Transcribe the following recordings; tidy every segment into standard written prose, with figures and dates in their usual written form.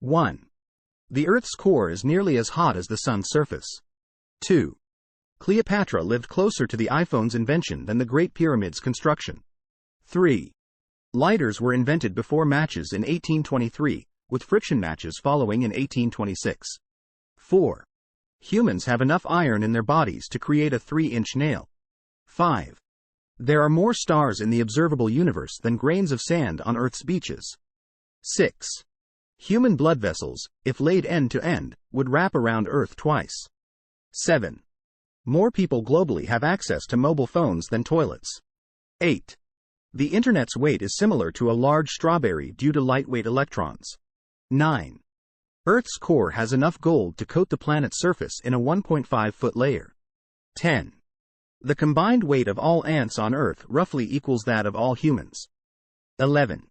1. The Earth's core is nearly as hot as the Sun's surface. 2. Cleopatra lived closer to the iPhone's invention than the Great Pyramid's construction. 3. Lighters were invented before matches in 1823, with friction matches following in 1826. 4. Humans have enough iron in their bodies to create a 3-inch nail. 5. There are more stars in the observable universe than grains of sand on Earth's beaches. 6. Human blood vessels, if laid end to end, would wrap around Earth twice. 7. More people globally have access to mobile phones than toilets. 8. The Internet's weight is similar to a large strawberry due to lightweight electrons. 9. Earth's core has enough gold to coat the planet's surface in a 1.5-foot layer. 10. The combined weight of all ants on Earth roughly equals that of all humans. 11.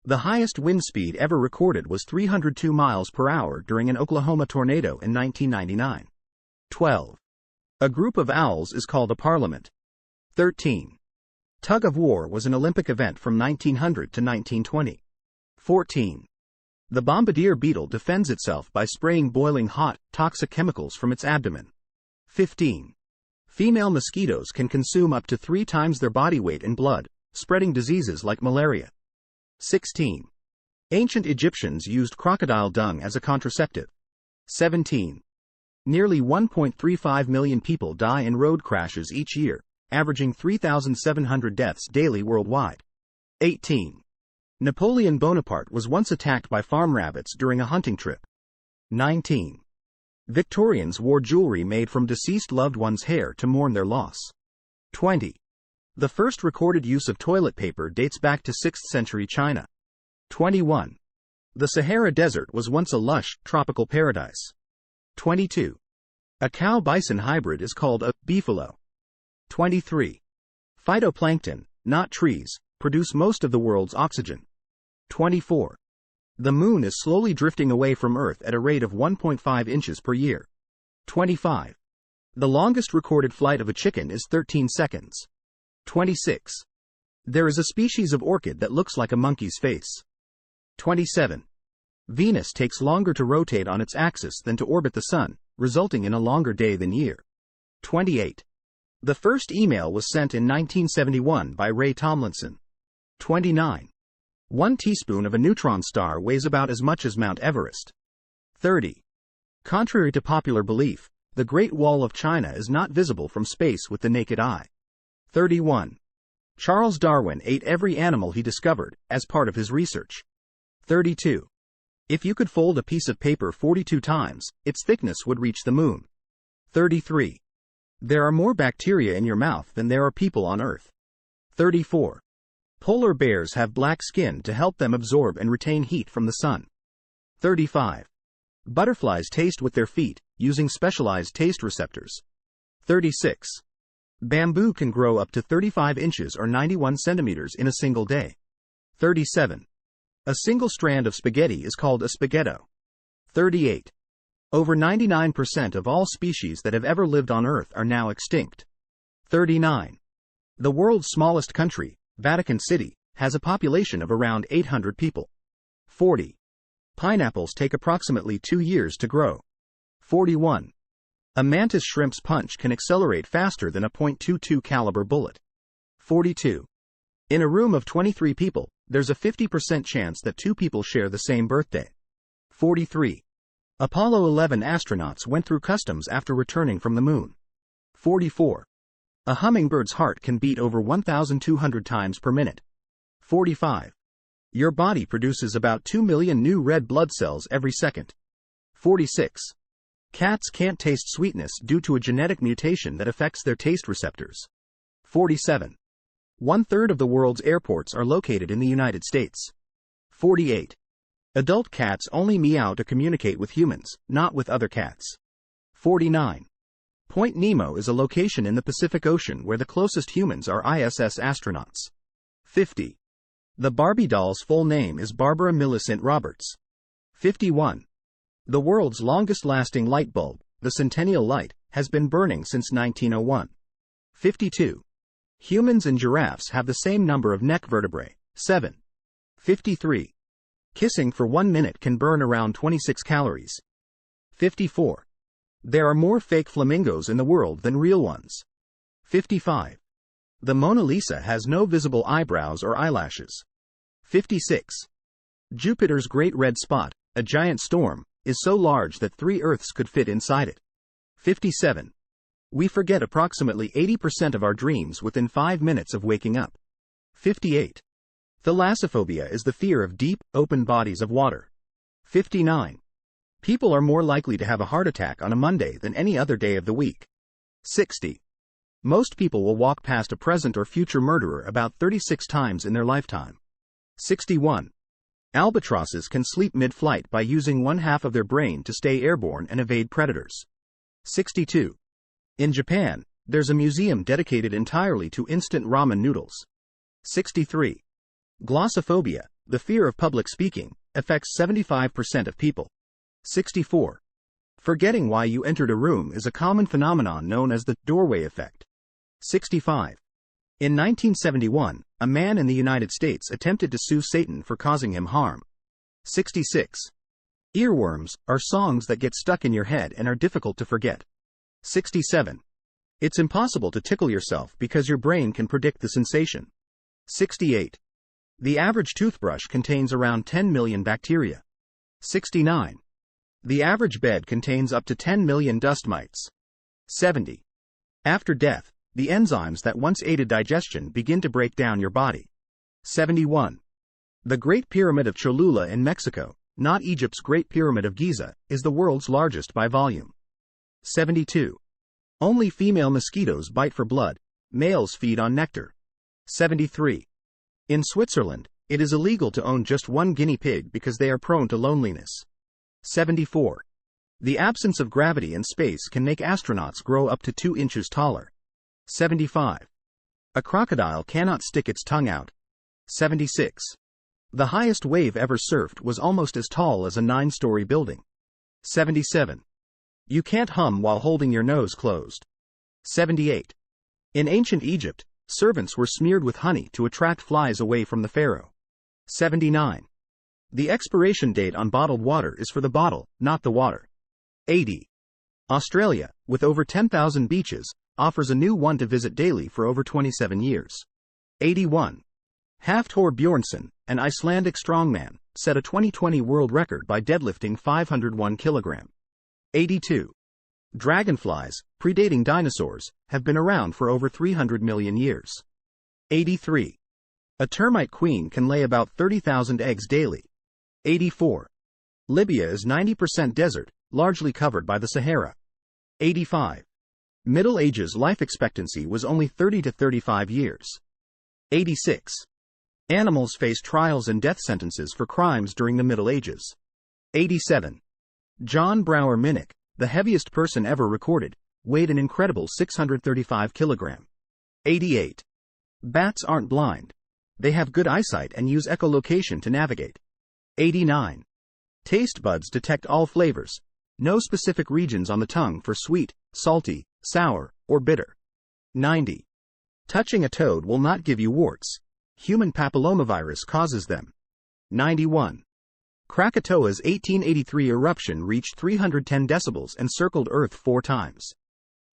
The highest wind speed ever recorded was 302 miles per hour during an Oklahoma tornado in 1999. 12. A group of owls is called a parliament. 13. Tug of war was an Olympic event from 1900 to 1920. 14. The bombardier beetle defends itself by spraying boiling hot, toxic chemicals from its abdomen. 15. Female mosquitoes can consume up to 3 times their body weight in blood, spreading diseases like malaria. 16. Ancient Egyptians used crocodile dung as a contraceptive. 17. Nearly 1.35 million people die in road crashes each year, averaging 3,700 deaths daily worldwide. 18. Napoleon Bonaparte was once attacked by farm rabbits during a hunting trip. 19. Victorians wore jewelry made from deceased loved ones' hair to mourn their loss. 20. The first recorded use of toilet paper dates back to 6th century China. 21. The Sahara Desert was once a lush, tropical paradise. 22. A cow-bison hybrid is called a beefalo. 23. Phytoplankton, not trees, produce most of the world's oxygen. 24. The moon is slowly drifting away from Earth at a rate of 1.5 inches per year. 25. The longest recorded flight of a chicken is 13 seconds. 26. There is a species of orchid that looks like a monkey's face. 27. Venus takes longer to rotate on its axis than to orbit the Sun, resulting in a longer day than year. 28. The first email was sent in 1971 by Ray Tomlinson. 29. 1 teaspoon of a neutron star weighs about as much as Mount Everest. 30. Contrary to popular belief, the Great Wall of China is not visible from space with the naked eye. 31. Charles Darwin ate every animal he discovered, as part of his research. 32. If you could fold a piece of paper 42 times, its thickness would reach the moon. 33. There are more bacteria in your mouth than there are people on Earth. 34. Polar bears have black skin to help them absorb and retain heat from the sun. 35. Butterflies taste with their feet, using specialized taste receptors. 36. Bamboo can grow up to 35 inches or 91 centimeters in a single day. 37. A single strand of spaghetti is called a spaghetto. 38. Over 99% of all species that have ever lived on Earth are now extinct. 39. The world's smallest country, Vatican City, has a population of around 800 people. 40. Pineapples take approximately 2 years to grow. 41. A mantis shrimp's punch can accelerate faster than a .22 caliber bullet. 42. In a room of 23 people, there's a 50% chance that 2 people share the same birthday. 43. Apollo 11 astronauts went through customs after returning from the moon. 44. A hummingbird's heart can beat over 1,200 times per minute. 45. Your body produces about 2 million new red blood cells every second. 46. Cats can't taste sweetness due to a genetic mutation that affects their taste receptors. 47. 1/3 of the world's airports are located in the United States. 48. Adult cats only meow to communicate with humans, not with other cats. 49. Point Nemo is a location in the Pacific Ocean where the closest humans are ISS astronauts. 50. The Barbie doll's full name is Barbara Millicent Roberts. 51. The world's longest-lasting light bulb, the Centennial Light, has been burning since 1901. 52. Humans and giraffes have the same number of neck vertebrae, 7. 53. Kissing for 1 minute can burn around 26 calories. 54. There are more fake flamingos in the world than real ones. 55. The Mona Lisa has no visible eyebrows or eyelashes. 56. Jupiter's Great Red Spot, a giant storm, is so large that 3 Earths could fit inside it. 57. We forget approximately 80% of our dreams within 5 minutes of waking up. 58. Thalassophobia is the fear of deep, open bodies of water. 59. People are more likely to have a heart attack on a Monday than any other day of the week. 60. Most people will walk past a present or future murderer about 36 times in their lifetime. 61. Albatrosses can sleep mid-flight by using 1/2 of their brain to stay airborne and evade predators. 62. In Japan, there's a museum dedicated entirely to instant ramen noodles. 63. Glossophobia, the fear of public speaking, affects 75% of people. 64. Forgetting why you entered a room is a common phenomenon known as the doorway effect. 65. In 1971, a man in the United States attempted to sue Satan for causing him harm. 66. Earworms are songs that get stuck in your head and are difficult to forget. 67. It's impossible to tickle yourself because your brain can predict the sensation. 68. The average toothbrush contains around 10 million bacteria. 69. The average bed contains up to 10 million dust mites. 70. After death, the enzymes that once aided digestion begin to break down your body. 71. The Great Pyramid of Cholula in Mexico, not Egypt's Great Pyramid of Giza, is the world's largest by volume. 72. Only female mosquitoes bite for blood, males feed on nectar. 73. In Switzerland, it is illegal to own just one guinea pig because they are prone to loneliness. 74. The absence of gravity in space can make astronauts grow up to 2 inches taller. 75. A crocodile cannot stick its tongue out. 76. The highest wave ever surfed was almost as tall as a 9-story building. 77. You can't hum while holding your nose closed. 78. In ancient Egypt, servants were smeared with honey to attract flies away from the pharaoh. 79. The expiration date on bottled water is for the bottle, not the water. 80. Australia, with over 10,000 beaches, offers a new one to visit daily for over 27 years. 81. Hafthor Bjornsson, an Icelandic strongman, set a 2020 world record by deadlifting 501 kg. 82. Dragonflies, predating dinosaurs, have been around for over 300 million years. 83. A termite queen can lay about 30,000 eggs daily. 84. Libya is 90% desert, largely covered by the Sahara. 85. Middle Ages life expectancy was only 30 to 35 years. 86. Animals faced trials and death sentences for crimes during the Middle Ages. 87. John Brower Minnick, the heaviest person ever recorded, weighed an incredible 635 kg. 88. Bats aren't blind. They have good eyesight and use echolocation to navigate. 89. Taste buds detect all flavors. No specific regions on the tongue for sweet, salty, sour, or bitter. 90. Touching a toad will not give you warts. Human papillomavirus causes them. 91. Krakatoa's 1883 eruption reached 310 decibels and circled Earth 4 times.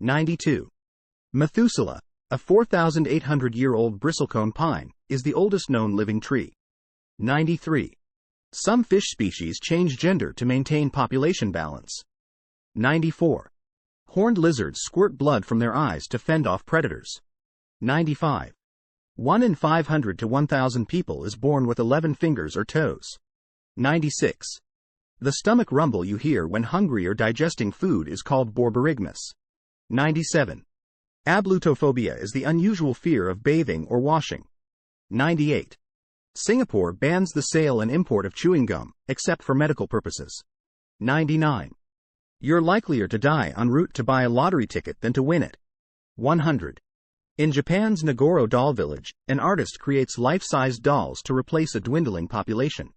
92. Methuselah, a 4,800-year-old bristlecone pine, is the oldest known living tree. 93. Some fish species change gender to maintain population balance. 94. Horned lizards squirt blood from their eyes to fend off predators. 95. 1 in 500 to 1,000 people is born with 11 fingers or toes. 96. The stomach rumble you hear when hungry or digesting food is called borborygmus. 97. Ablutophobia is the unusual fear of bathing or washing. 98. Singapore bans the sale and import of chewing gum, except for medical purposes. 99. You're likelier to die en route to buy a lottery ticket than to win it. 100. In Japan's Nagoro doll village, an artist creates life-sized dolls to replace a dwindling population.